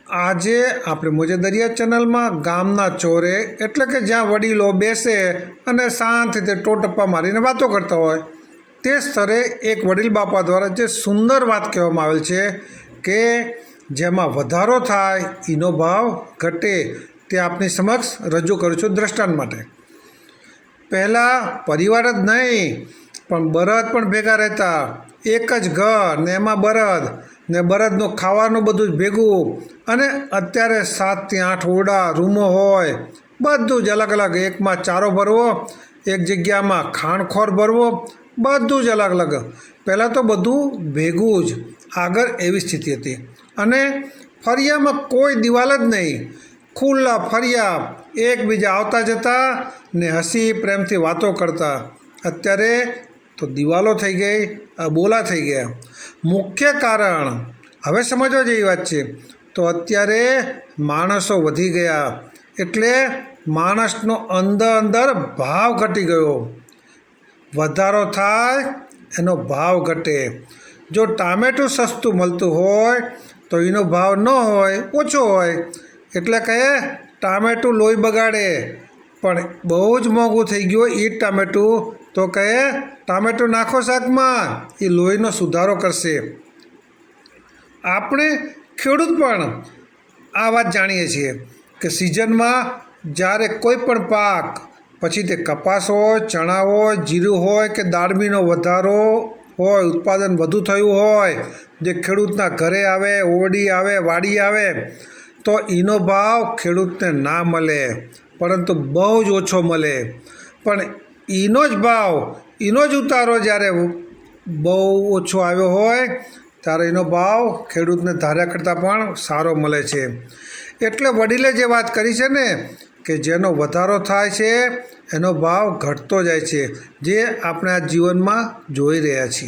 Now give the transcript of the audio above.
આજે આપણે મોજેદરિયા ચેનલમાં ગામના ચોરે એટલે કે જ્યાં વડીલો બેસે અને શાંતિથી ટોટપ્પા મારીને વાતો કરતા હોય તે સ્તરે એક વડીલ બાપા દ્વારા જે સુંદર વાત કહેવામાં આવેલ છે કે જેમાં વધારો થાય એનો ભાવ ઘટે તે આપની સમક્ષ રજૂ કરું છું દ્રષ્ટાંત માટે. પહેલાં પરિવાર જ નહીં પણ બળદ પણ ભેગા રહેતા, એક જ ઘર ને એમાં બળદ ને બળદનું ખાવાનું બધું જ ભેગું, અને અત્યારે 7 થી 8 ઓરડા રૂમો હોય, બધું જ અલગ અલગ, એકમાં ચારો ભરવો, એક જગ્યામાં ખાણખોર ભરવો, બધું જ અલગ અલગ. પહેલાં તો બધું ભેગું જ, આગળ એવી સ્થિતિ હતી. અને ફળિયામાં કોઈ દિવાલ જ નહીં, ખુલ્લા ફળિયા, એકબીજા આવતા જતા ને હસી પ્રેમથી વાતો કરતા. અત્યારે તો દિવાલો થઈ ગઈ, બોલા થઈ ગયા. મુખ્ય કારણ હવે સમજવા જેવી વાત છે, તો અત્યારે માણસો વધી ગયા એટલે માણસનો અંદર ભાવ ઘટી ગયો. વધારો થાય એનો ભાવ ઘટે. જો ટામેટું સસ્તું મળતું હોય તો એનો ભાવ ન હોય, ઓછો હોય, એટલે કહે ટામેટું લોહી બગાડે. પણ બહુ જ મોંઘું થઈ ગયું એ જ ટામેટું તો કહે ટામેટું નાખો શાકમાં, એ લોહીનો સુધારો કરશે. આપણે ખેડૂત પણ આ વાત જાણીએ છીએ કે સિઝનમાં જ્યારે કોઈ પણ પાક, પછી તે કપાસ હોય, ચણા હોય, જીરું હોય કે દાળમીનો વધારો હોય, ઉત્પાદન વધુ થયું હોય, જે ખેડૂતના ઘરે આવે, ઓરડી આવે, વાડી આવે, તો એનો ભાવ ખેડૂતને ના મળે, પરંતુ બહુ જ ઓછો મળે. પણ એનો જ ભાવ, એનો જ ઉતારો જ્યારે બહુ ઓછો આવ્યો હોય ત્યારે એનો ભાવ ખેડૂતને ધાર્યા કરતાં પણ સારો મળે છે. એટલે વડીલે જે વાત કરી છે ને કે જેનો વધારો થાય છે એનો ભાવ ઘટતો જાય છે, જે આપણે આ જીવનમાં જોઈ રહ્યા છીએ.